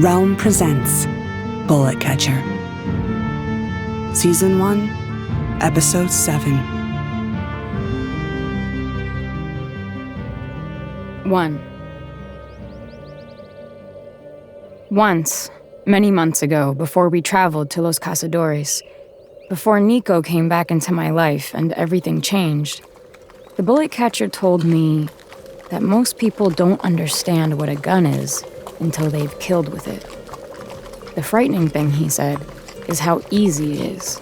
Realm presents Bullet Catcher. Season 1, Episode 7. 1. Once, many months ago, before we traveled to Los Cazadores, before Nico came back into my life and everything changed, the bullet catcher told me that most people don't understand what a gun is until they've killed with it. The frightening thing, he said, is how easy it is.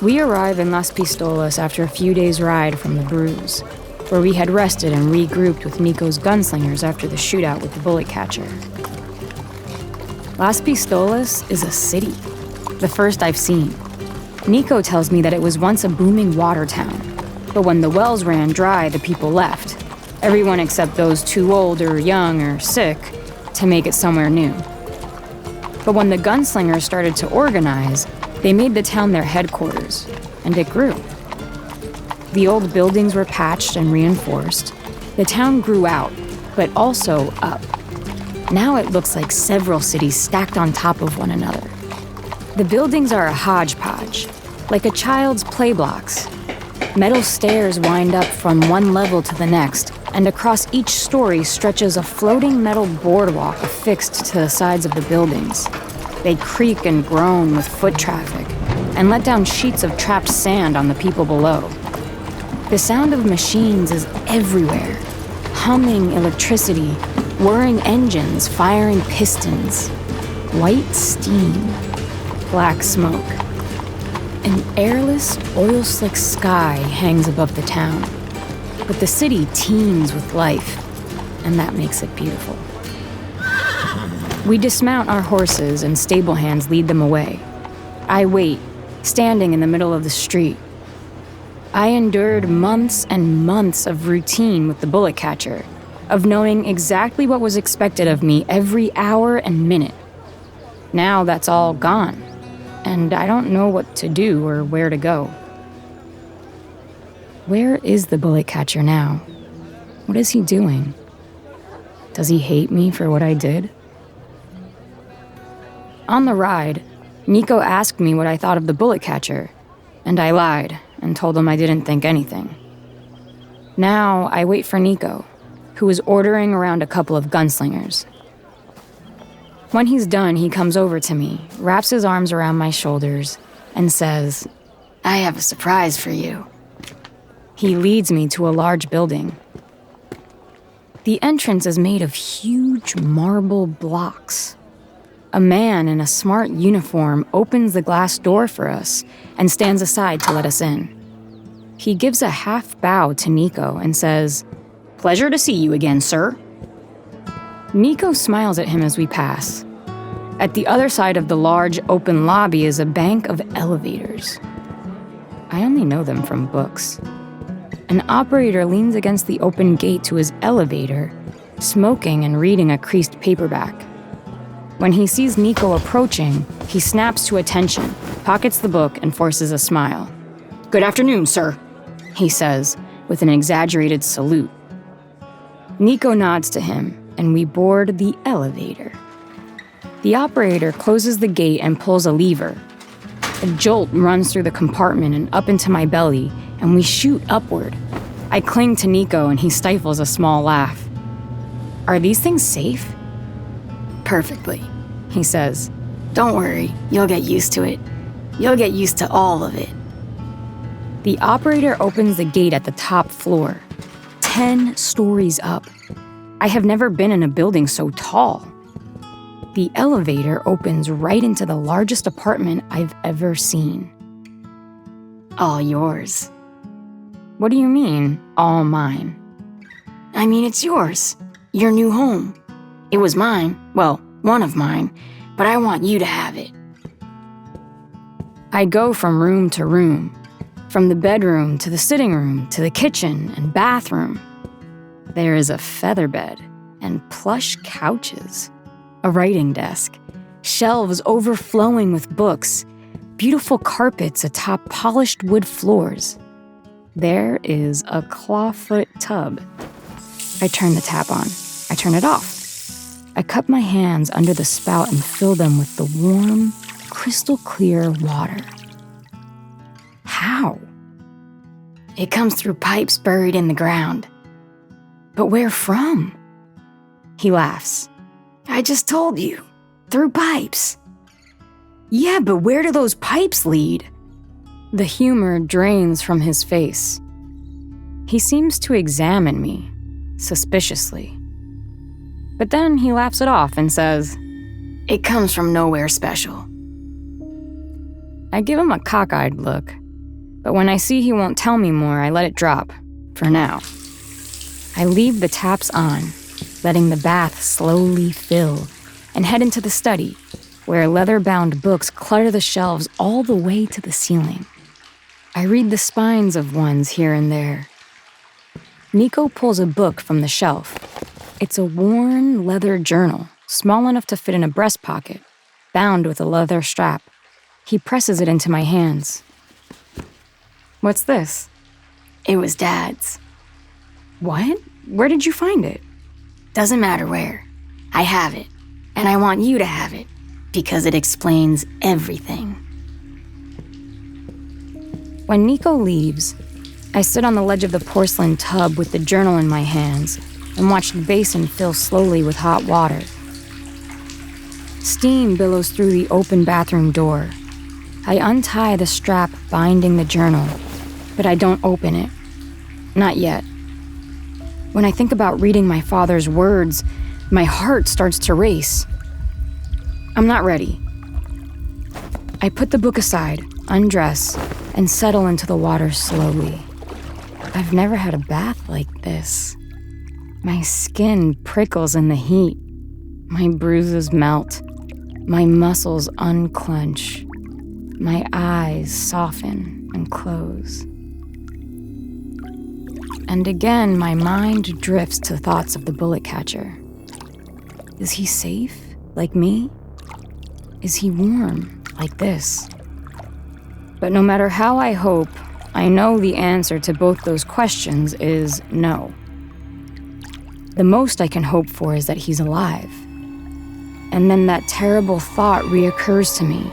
We arrive in Las Pistolas after a few days' ride from the Bruise, where we had rested and regrouped with Nico's gunslingers after the shootout with the bullet catcher. Las Pistolas is a city, the first I've seen. Nico tells me that it was once a booming water town, but when the wells ran dry, the people left. Everyone except those too old or young or sick to make it somewhere new. But when the gunslingers started to organize, they made the town their headquarters, and it grew. The old buildings were patched and reinforced. The town grew out, but also up. Now it looks like several cities stacked on top of one another. The buildings are a hodgepodge, like a child's play blocks. Metal stairs wind up from one level to the next, and across each story stretches a floating metal boardwalk affixed to the sides of the buildings. They creak and groan with foot traffic, and let down sheets of trapped sand on the people below. The sound of machines is everywhere, humming electricity, whirring engines, firing pistons. White steam, black smoke. An airless, oil-slick sky hangs above the town, but the city teems with life, and that makes it beautiful. We dismount our horses and stable hands lead them away. I wait, standing in the middle of the street. I endured months and months of routine with the bullet catcher, of knowing exactly what was expected of me every hour and minute. Now that's all gone, and I don't know what to do or where to go. Where is the bullet catcher now? What is he doing? Does he hate me for what I did? On the ride, Nico asked me what I thought of the bullet catcher, and I lied and told him I didn't think anything. Now I wait for Nico, who is ordering around a couple of gunslingers. When he's done, he comes over to me, wraps his arms around my shoulders, and says, "I have a surprise for you." He leads me to a large building. The entrance is made of huge marble blocks. A man in a smart uniform opens the glass door for us and stands aside to let us in. He gives a half bow to Nico and says, "Pleasure to see you again, sir." Nico smiles at him as we pass. At the other side of the large open lobby is a bank of elevators. I only know them from books. An operator leans against the open gate to his elevator, smoking and reading a creased paperback. When he sees Nico approaching, he snaps to attention, pockets the book, and forces a smile. "Good afternoon, sir," he says, with an exaggerated salute. Nico nods to him, and we board the elevator. The operator closes the gate and pulls a lever. A jolt runs through the compartment and up into my belly, and we shoot upward. I cling to Nico, and he stifles a small laugh. "Are these things safe?" "Perfectly," he says. "Don't worry, you'll get used to it. You'll get used to all of it." The operator opens the gate at the top floor, 10 stories up. I have never been in a building so tall. The elevator opens right into the largest apartment I've ever seen. "All yours." "What do you mean, all mine?" "I mean, it's yours. Your new home. It was mine, well, one of mine, but I want you to have it." I go from room to room, from the bedroom to the sitting room to the kitchen and bathroom. There is a feather bed and plush couches, a writing desk, shelves overflowing with books, beautiful carpets atop polished wood floors. There is a clawfoot tub. I turn the tap on. I turn it off. I cup my hands under the spout and fill them with the warm, crystal clear water. How? It comes through pipes buried in the ground. But where from? He laughs. I just told you. Through pipes. Yeah, but where do those pipes lead? The humor drains from his face. He seems to examine me, suspiciously. But then he laughs it off and says, It comes from nowhere special. I give him a cockeyed look, but when I see he won't tell me more, I let it drop, for now. I leave the taps on, letting the bath slowly fill, and head into the study, where leather-bound books clutter the shelves all the way to the ceiling. I read the spines of ones here and there. Nico pulls a book from the shelf. It's a worn leather journal, small enough to fit in a breast pocket, bound with a leather strap. He presses it into my hands. What's this? It was Dad's. What? Where did you find it? Doesn't matter where. I have it. And I want you to have it, because it explains everything. When Nico leaves, I sit on the ledge of the porcelain tub with the journal in my hands and watch the basin fill slowly with hot water. Steam billows through the open bathroom door. I untie the strap binding the journal, but I don't open it. Not yet. When I think about reading my father's words, my heart starts to race. I'm not ready. I put the book aside, undress, and settle into the water slowly. I've never had a bath like this. My skin prickles in the heat. My bruises melt. My muscles unclench. My eyes soften and close. And again, my mind drifts to thoughts of the bullet catcher. Is he safe, like me? Is he warm, like this? But no matter how I hope, I know the answer to both those questions is no. The most I can hope for is that he's alive. And then that terrible thought reoccurs to me,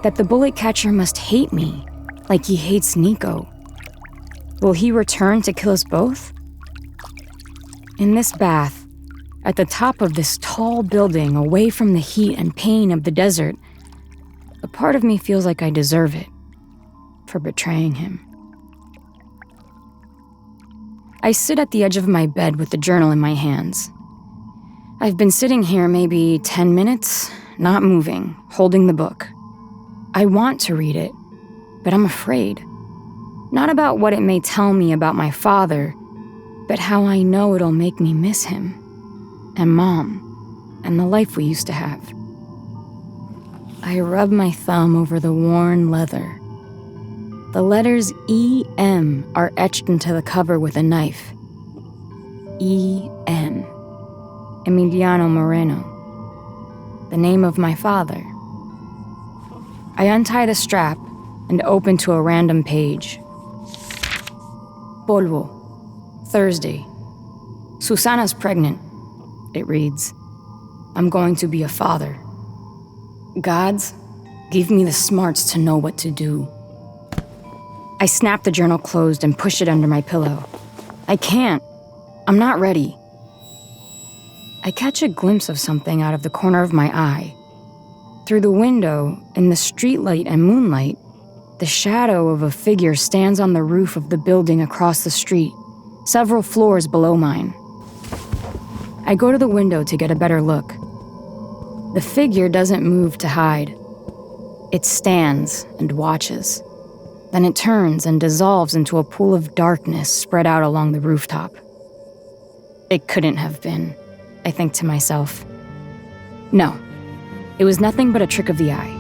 that the bullet catcher must hate me, like he hates Nico. Will he return to kill us both? In this bath, at the top of this tall building, away from the heat and pain of the desert, a part of me feels like I deserve it for betraying him. I sit at the edge of my bed with the journal in my hands. I've been sitting here maybe 10 minutes, not moving, holding the book. I want to read it, but I'm afraid. Not about what it may tell me about my father, but how I know it'll make me miss him. And Mom, and the life we used to have. I rub my thumb over the worn leather. The letters E.M. are etched into the cover with a knife. E.M. Emiliano Moreno. The name of my father. I untie the strap and open to a random page. Polvo. Thursday. Susana's pregnant. It reads, I'm going to be a father. Gods, give me the smarts to know what to do. I snap the journal closed and push it under my pillow. I can't. I'm not ready. I catch a glimpse of something out of the corner of my eye. Through the window, in the streetlight and moonlight, the shadow of a figure stands on the roof of the building across the street, several floors below mine. I go to the window to get a better look. The figure doesn't move to hide. It stands and watches. Then it turns and dissolves into a pool of darkness spread out along the rooftop. It couldn't have been, I think to myself. No, it was nothing but a trick of the eye.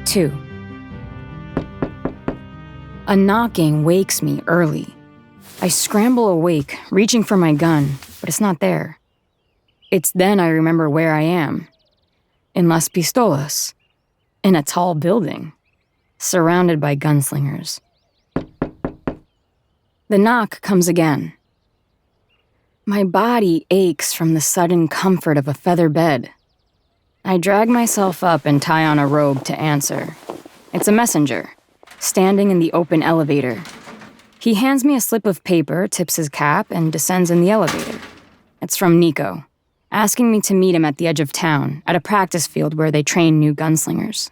Two. A knocking wakes me early. I scramble awake, reaching for my gun, but it's not there. It's then I remember where I am. In Las Pistolas. In a tall building. Surrounded by gunslingers. The knock comes again, My body aches from the sudden comfort of a feather bed. I drag myself up and tie on a robe to answer. It's a messenger, standing in the open elevator. He hands me a slip of paper, tips his cap, and descends in the elevator. It's from Nico, asking me to meet him at the edge of town, at a practice field where they train new gunslingers.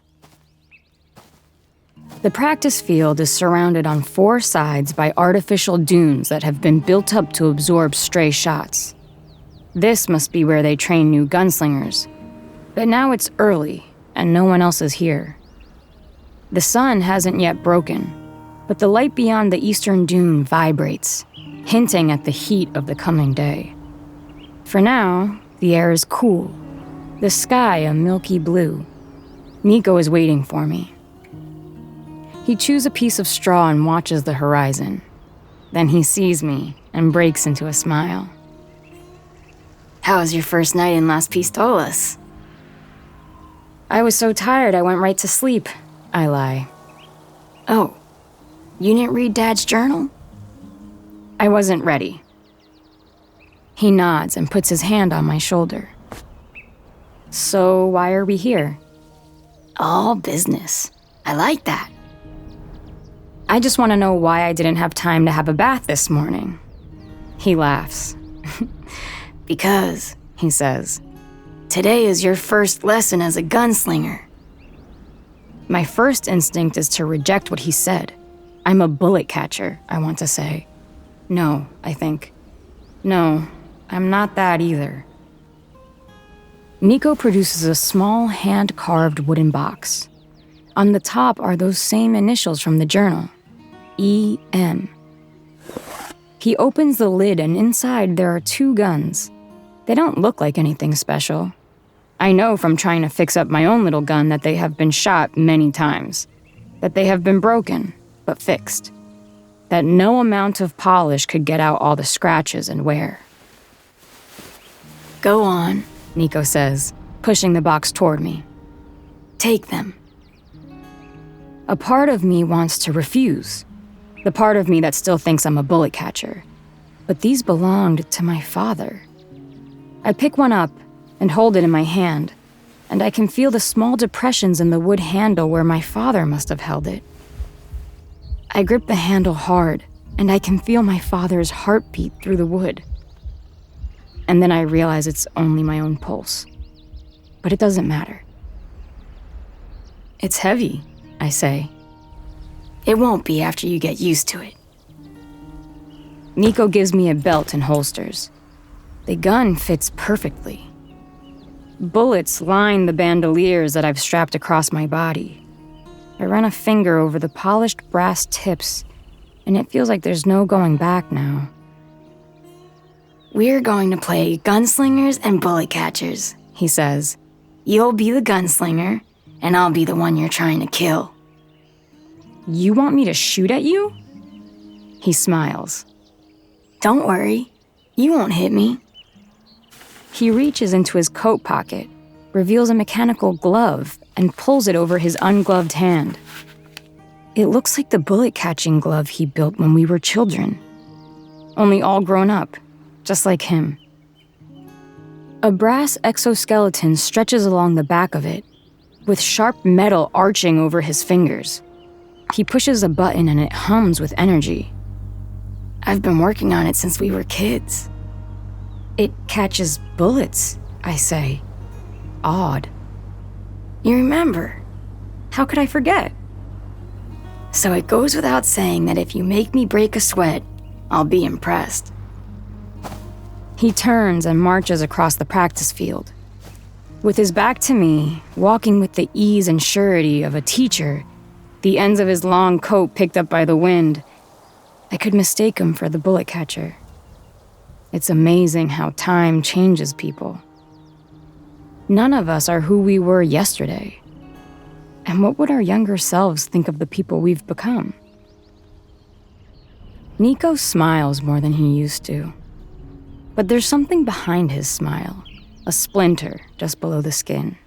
The practice field is surrounded on 4 sides by artificial dunes that have been built up to absorb stray shots. This must be where they train new gunslingers. But now it's early, and no one else is here. The sun hasn't yet broken, but the light beyond the eastern dune vibrates, hinting at the heat of the coming day. For now, the air is cool, the sky a milky blue. Nico is waiting for me. He chews a piece of straw and watches the horizon. Then he sees me and breaks into a smile. "How was your first night in Las Pistolas?" "I was so tired I went right to sleep," I lie. "Oh, you didn't read Dad's journal?" "I wasn't ready." He nods and puts his hand on my shoulder. "So why are we here?" "All business. I like that." "I just want to know why I didn't have time to have a bath this morning." He laughs. "Because," he says, "today is your first lesson as a gunslinger." My first instinct is to reject what he said. I'm a bullet catcher, I want to say. No, I think. No, I'm not that either. Nico produces a small hand-carved wooden box. On the top are those same initials from the journal. E.M. He opens the lid and inside there are 2 guns. They don't look like anything special. I know from trying to fix up my own little gun that they have been shot many times. That they have been broken, but fixed. That no amount of polish could get out all the scratches and wear. "Go on," Nico says, pushing the box toward me. "Take them." A part of me wants to refuse. The part of me that still thinks I'm a bullet catcher. But these belonged to my father. I pick one up and hold it in my hand, and I can feel the small depressions in the wood handle where my father must have held it. I grip the handle hard, and I can feel my father's heartbeat through the wood. And then I realize it's only my own pulse. But it doesn't matter. "It's heavy," I say. "It won't be after you get used to it." Nico gives me a belt and holsters. The gun fits perfectly. Bullets line the bandoliers that I've strapped across my body. I run a finger over the polished brass tips, and it feels like there's no going back now. "We're going to play gunslingers and bullet catchers," he says. "You'll be the gunslinger, and I'll be the one you're trying to kill." "You want me to shoot at you?" He smiles. "Don't worry, you won't hit me." He reaches into his coat pocket, reveals a mechanical glove, and pulls it over his ungloved hand. It looks like the bullet-catching glove he built when we were children, only all grown up, just like him. A brass exoskeleton stretches along the back of it, with sharp metal arching over his fingers. He pushes a button and it hums with energy. "I've been working on it since we were kids." "It catches bullets," I say. Awed. "You remember? How could I forget?" "So it goes without saying that if you make me break a sweat, I'll be impressed." He turns and marches across the practice field. With his back to me, walking with the ease and surety of a teacher, the ends of his long coat picked up by the wind, I could mistake him for the bullet catcher. It's amazing how time changes people. None of us are who we were yesterday. And what would our younger selves think of the people we've become? Nico smiles more than he used to. But there's something behind his smile, a splinter just below the skin.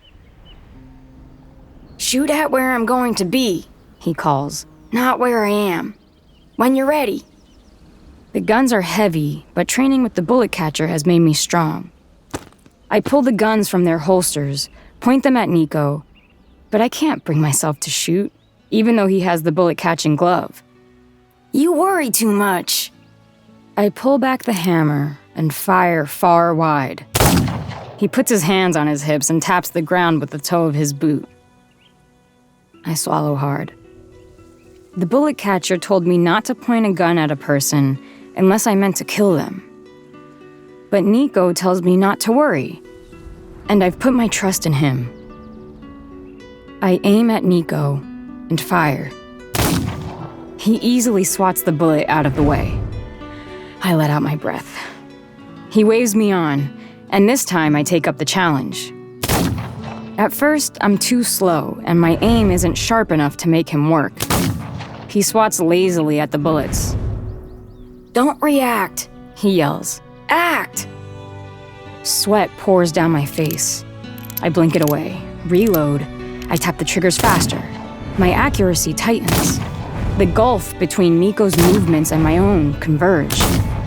"Shoot at where I'm going to be," he calls, "not where I am. When you're ready." The guns are heavy, but training with the bullet catcher has made me strong. I pull the guns from their holsters, point them at Nico, but I can't bring myself to shoot, even though he has the bullet-catching glove. You worry too much. I pull back the hammer and fire far wide. He puts his hands on his hips and taps the ground with the toe of his boot. I swallow hard. The bullet catcher told me not to point a gun at a person unless I meant to kill them. But Nico tells me not to worry, and I've put my trust in him. I aim at Nico and fire. He easily swats the bullet out of the way. I let out my breath. He waves me on, and this time I take up the challenge. At first, I'm too slow, and my aim isn't sharp enough to make him work. He swats lazily at the bullets. Don't react, he yells. Act! Sweat pours down my face. I blink it away, reload. I tap the triggers faster. My accuracy tightens. The gulf between Nico's movements and my own converge,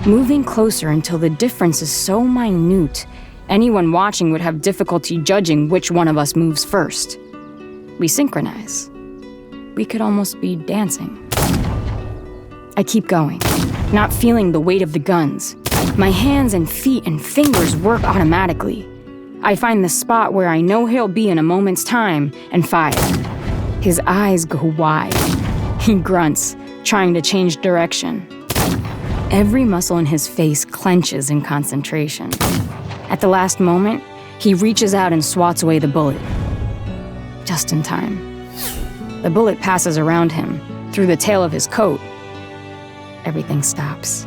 moving closer until the difference is so minute, anyone watching would have difficulty judging which one of us moves first. We synchronize. We could almost be dancing. I keep going, not feeling the weight of the guns. My hands and feet and fingers work automatically. I find the spot where I know he'll be in a moment's time and fire. His eyes go wide. He grunts, trying to change direction. Every muscle in his face clenches in concentration. At the last moment, he reaches out and swats away the bullet. Just in time. The bullet passes around him, through the tail of his coat. Everything stops.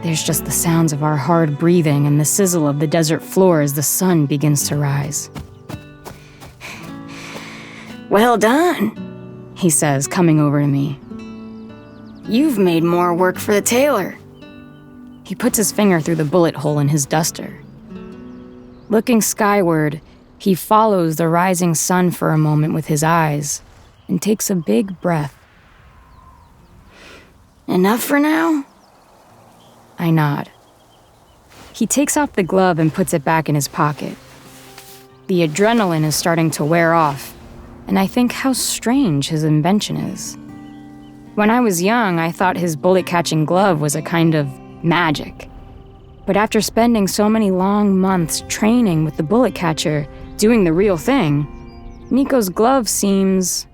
There's just the sounds of our hard breathing and the sizzle of the desert floor as the sun begins to rise. Well done, he says, coming over to me. You've made more work for the tailor. He puts his finger through the bullet hole in his duster. Looking skyward, he follows the rising sun for a moment with his eyes and takes a big breath. Enough for now? I nod. He takes off the glove and puts it back in his pocket. The adrenaline is starting to wear off, and I think how strange his invention is. When I was young, I thought his bullet-catching glove was a kind of magic. But after spending so many long months training with the bullet catcher, doing the real thing, Nico's glove seems,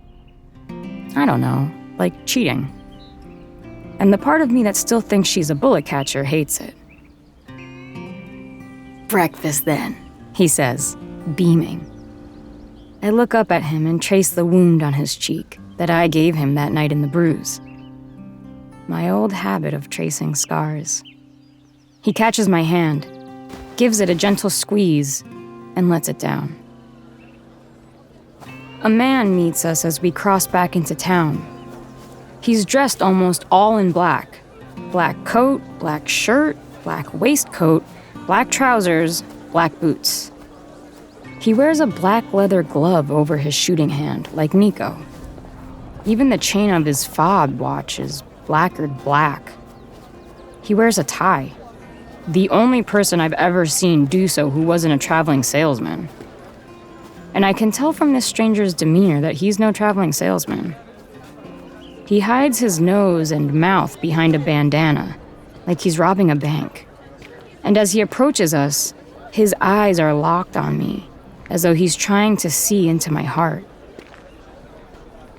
I don't know, like cheating. And the part of me that still thinks she's a bullet catcher hates it. Breakfast then, he says, beaming. I look up at him and trace the wound on his cheek that I gave him that night in the bruise. My old habit of tracing scars. He catches my hand, gives it a gentle squeeze, and lets it down. A man meets us as we cross back into town. He's dressed almost all in black. Black coat, black shirt, black waistcoat, black trousers, black boots. He wears a black leather glove over his shooting hand, like Nico. Even the chain of his fob watch is lacquered black. He wears a tie. The only person I've ever seen do so who wasn't a traveling salesman. And I can tell from this stranger's demeanor that he's no traveling salesman. He hides his nose and mouth behind a bandana, like he's robbing a bank. And as he approaches us, his eyes are locked on me, as though he's trying to see into my heart.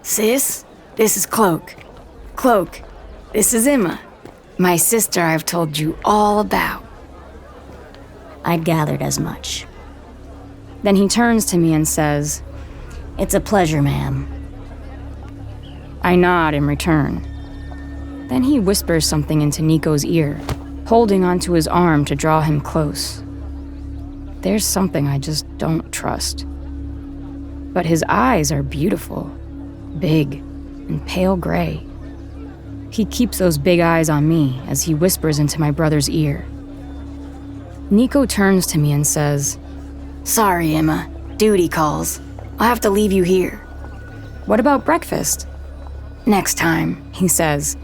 Sis, this is Cloak. Cloak, this is Imma, my sister I've told you all about. I'd gathered as much. Then he turns to me and says, It's a pleasure, ma'am. I nod in return. Then he whispers something into Nico's ear, holding onto his arm to draw him close. There's something I just don't trust. But his eyes are beautiful, big, and pale gray. He keeps those big eyes on me as he whispers into my brother's ear. Nico turns to me and says, Sorry, Imma. Duty calls. I'll have to leave you here. What about breakfast? Next time, he says.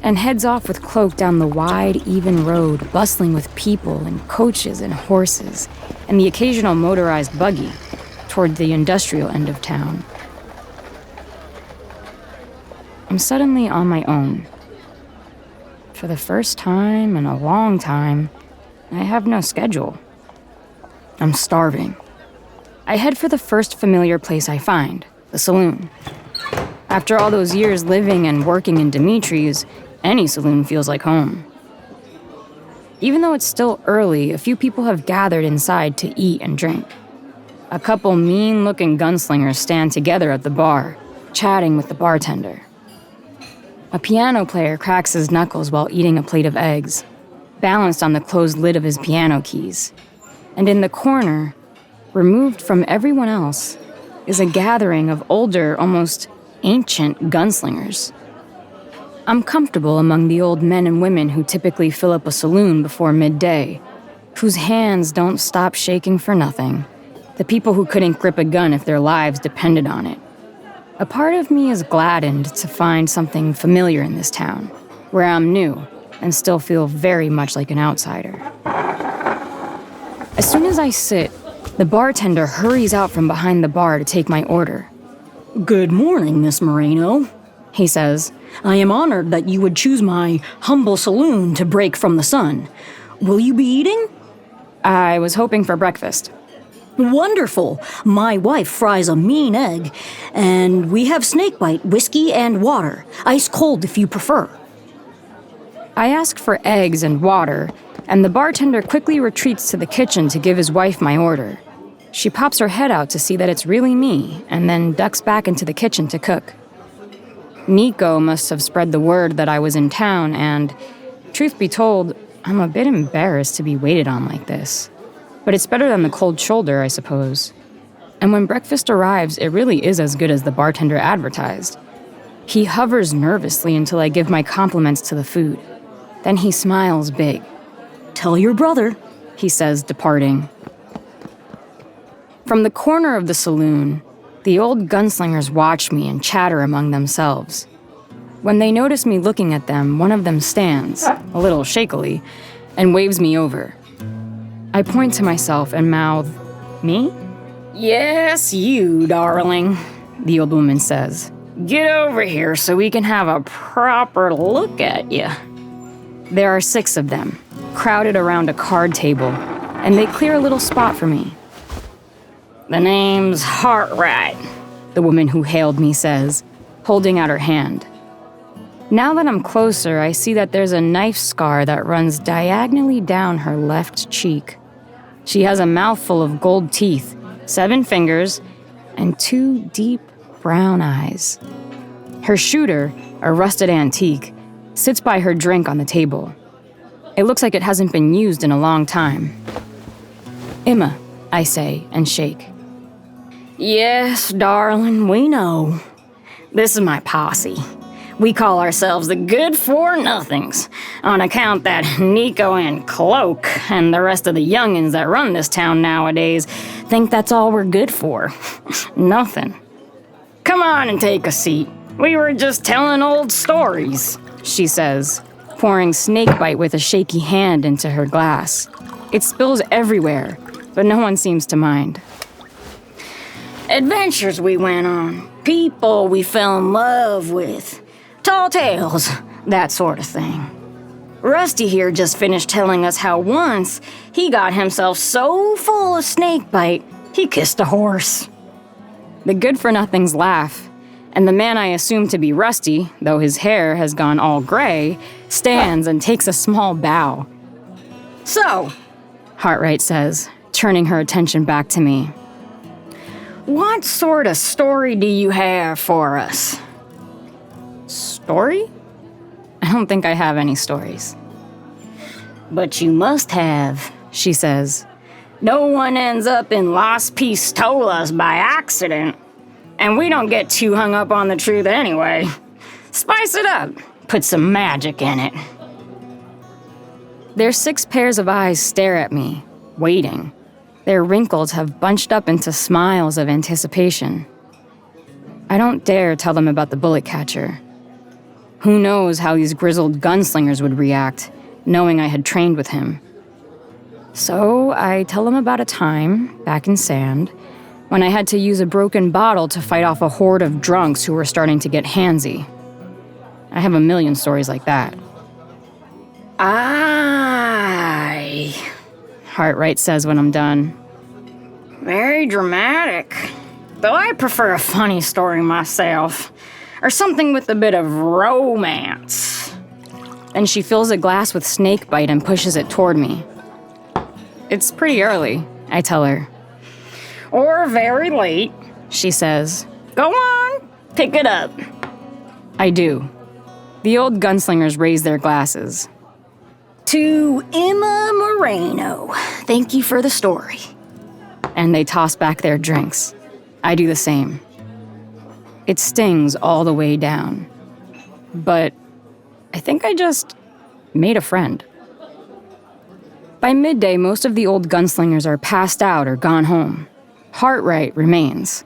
and heads off with Cloak down the wide, even road, bustling with people and coaches and horses, and the occasional motorized buggy toward the industrial end of town. I'm suddenly on my own. For the first time in a long time, I have no schedule. I'm starving. I head for the first familiar place I find, the saloon. After all those years living and working in Dimitri's, any saloon feels like home. Even though it's still early, a few people have gathered inside to eat and drink. A couple mean-looking gunslingers stand together at the bar, chatting with the bartender. A piano player cracks his knuckles while eating a plate of eggs, balanced on the closed lid of his piano keys. And in the corner, removed from everyone else, is a gathering of older, almost ancient gunslingers. I'm comfortable among the old men and women who typically fill up a saloon before midday, whose hands don't stop shaking for nothing, the people who couldn't grip a gun if their lives depended on it. A part of me is gladdened to find something familiar in this town, where I'm new and still feel very much like an outsider. As soon as I sit, the bartender hurries out from behind the bar to take my order. "Good morning, Miss Moreno," he says. "I am honored that you would choose my humble saloon to break from the sun. Will you be eating?" I was hoping for breakfast. "Wonderful. My wife fries a mean egg, and we have snakebite, whiskey, and water. Ice cold if you prefer." I ask for eggs and water, and the bartender quickly retreats to the kitchen to give his wife my order. She pops her head out to see that it's really me, and then ducks back into the kitchen to cook. Nico must have spread the word that I was in town, and, truth be told, I'm a bit embarrassed to be waited on like this. But it's better than the cold shoulder, I suppose. And when breakfast arrives, it really is as good as the bartender advertised. He hovers nervously until I give my compliments to the food. Then he smiles big. "Tell your brother," he says, departing. From the corner of the saloon, the old gunslingers watch me and chatter among themselves. When they notice me looking at them, one of them stands, a little shakily, and waves me over. I point to myself and mouth, "Me?" "Yes, you, darling," the old woman says. "Get over here so we can have a proper look at you." There are 6 of them, crowded around a card table, and they clear a little spot for me. "The name's Hartright," the woman who hailed me says, holding out her hand. Now that I'm closer, I see that there's a knife scar that runs diagonally down her left cheek. She has a mouthful of gold teeth, 7 fingers, and 2 deep brown eyes. Her shooter, a rusted antique, sits by her drink on the table. It looks like it hasn't been used in a long time. "Imma," I say, and shake. "Yes, darling, we know. This is my posse. We call ourselves the Good For Nothings, on account that Nico and Cloak and the rest of the youngins that run this town nowadays think that's all we're good for. Nothing. Come on and take a seat. We were just telling old stories," she says, pouring snakebite with a shaky hand into her glass. It spills everywhere, but no one seems to mind. "Adventures we went on, people we fell in love with, tall tales, that sort of thing. Rusty here just finished telling us how once he got himself so full of snakebite, he kissed a horse." The good-for-nothings laugh, and the man I assume to be Rusty, though his hair has gone all gray, stands and takes a small bow. "So," Hartright says, turning her attention back to me. "what sort of story do you have for us?" Story? I don't think I have any stories. "But you must have," she says. "No one ends up in Las Pistolas by accident. And we don't get too hung up on the truth anyway. Spice it up. Put some magic in it." Their 6 pairs of eyes stare at me, waiting. Their wrinkles have bunched up into smiles of anticipation. I don't dare tell them about the bullet catcher. Who knows how these grizzled gunslingers would react, knowing I had trained with him. So I tell him about a time, back in Sand, when I had to use a broken bottle to fight off a horde of drunks who were starting to get handsy. I have a million stories like that. Aye. Hartright says when I'm done. Very dramatic. Though I prefer a funny story myself. Or something with a bit of romance. Then she fills a glass with snakebite and pushes it toward me. It's pretty early, I tell her. Or very late, She says. Go on, pick it up. I do. The old gunslingers raise their glasses. To Imma Moreno, thank you for the story. And they toss back their drinks. I do the same. It stings all the way down. But I think I just made a friend. By midday, most of the old gunslingers are passed out or gone home. Hartright remains.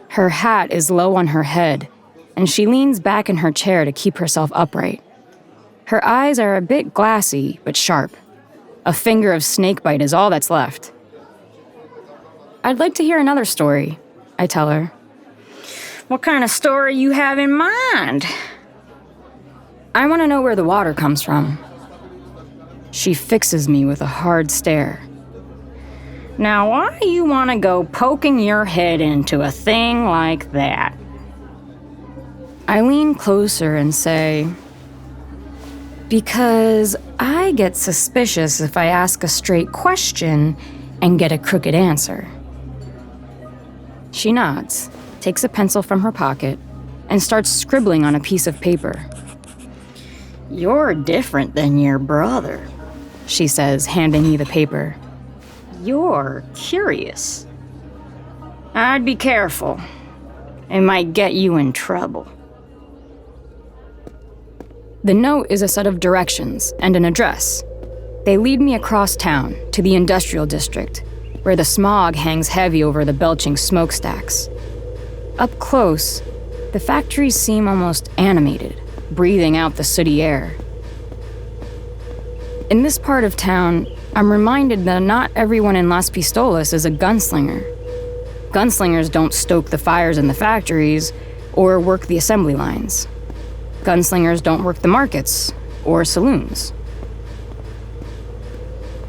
Her hat is low on her head, and she leans back in her chair to keep herself upright. Her eyes are a bit glassy, but sharp. A finger of snakebite is all that's left. I'd like to hear another story, I tell her. What kind of story you have in mind? I want to know where the water comes from. She fixes me with a hard stare. Now, why you want to go poking your head into a thing like that? I lean closer and say, because I get suspicious if I ask a straight question and get a crooked answer. She nods, takes a pencil from her pocket, and starts scribbling on a piece of paper. You're different than your brother, She says, handing me the paper. You're curious. I'd be careful. It might get you in trouble. The note is a set of directions and an address. They lead me across town to the industrial district, where the smog hangs heavy over the belching smokestacks. Up close, the factories seem almost animated, breathing out the sooty air. In this part of town, I'm reminded that not everyone in Las Pistolas is a gunslinger. Gunslingers don't stoke the fires in the factories or work the assembly lines. Gunslingers don't work the markets or saloons.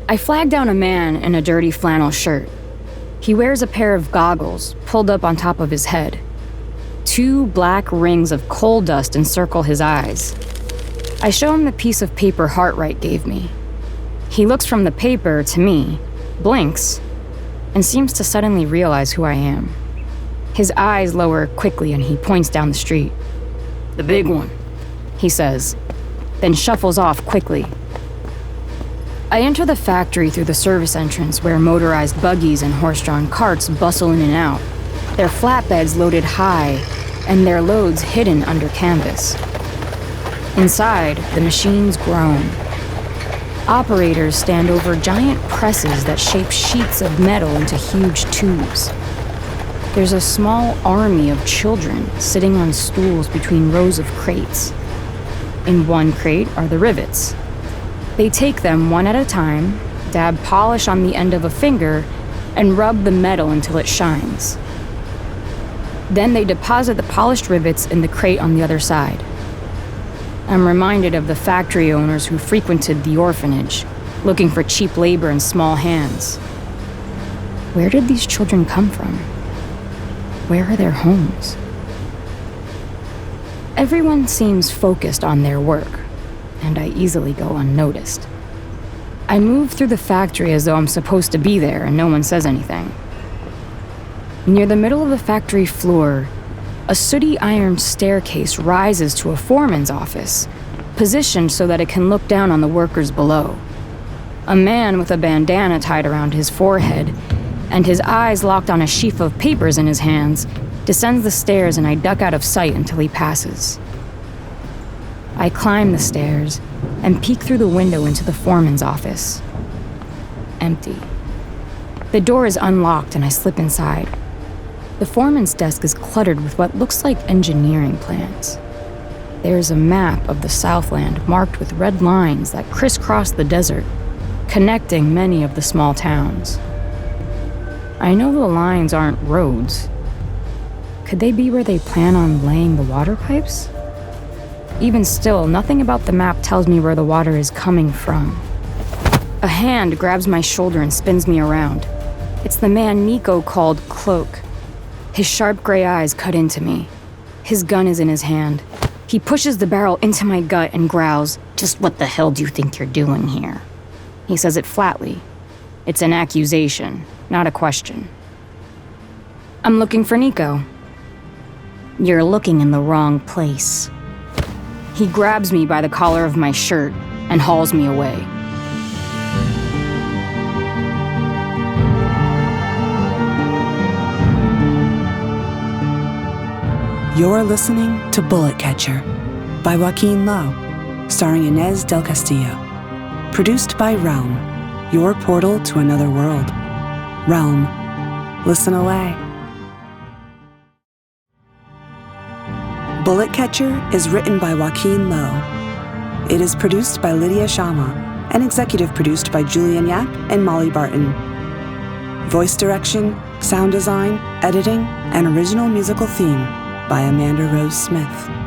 I flag down a man in a dirty flannel shirt. He wears a pair of goggles pulled up on top of his head. 2 black rings of coal dust encircle his eyes. I show him the piece of paper Hartright gave me. He looks from the paper to me, blinks, and seems to suddenly realize who I am. His eyes lower quickly and he points down the street. The big one, he says, then shuffles off quickly. I enter the factory through the service entrance where motorized buggies and horse-drawn carts bustle in and out, their flatbeds loaded high and their loads hidden under canvas. Inside, the machines groan. Operators stand over giant presses that shape sheets of metal into huge tubes. There's a small army of children sitting on stools between rows of crates. In one crate are the rivets. They take them one at a time, dab polish on the end of a finger, and rub the metal until it shines. Then they deposit the polished rivets in the crate on the other side. I'm reminded of the factory owners who frequented the orphanage, looking for cheap labor and small hands. Where did these children come from? Where are their homes? Everyone seems focused on their work, and I easily go unnoticed. I move through the factory as though I'm supposed to be there and no one says anything. Near the middle of the factory floor, a sooty iron staircase rises to a foreman's office, positioned so that it can look down on the workers below. A man with a bandana tied around his forehead and his eyes locked on a sheaf of papers in his hands descends the stairs and I duck out of sight until he passes. I climb the stairs and peek through the window into the foreman's office. Empty. The door is unlocked and I slip inside. The foreman's desk is cluttered with what looks like engineering plans. There's a map of the Southland marked with red lines that crisscross the desert, connecting many of the small towns. I know the lines aren't roads. Could they be where they plan on laying the water pipes? Even still, nothing about the map tells me where the water is coming from. A hand grabs my shoulder and spins me around. It's the man Nico called Cloak. His sharp gray eyes cut into me. His gun is in his hand. He pushes the barrel into my gut and growls, Just what the hell do you think you're doing here? He says it flatly. It's an accusation, not a question. I'm looking for Nico. You're looking in the wrong place. He grabs me by the collar of my shirt and hauls me away. You're listening to Bullet Catcher by Joaquin Lowe, starring Inez del Castillo. Produced by Realm, your portal to another world. Realm, listen away. Bullet Catcher is written by Joaquin Lowe. It is produced by Lydia Shama and executive produced by Julian Yap and Molly Barton. Voice direction, sound design, editing, and original musical theme by Amanda Rose Smith.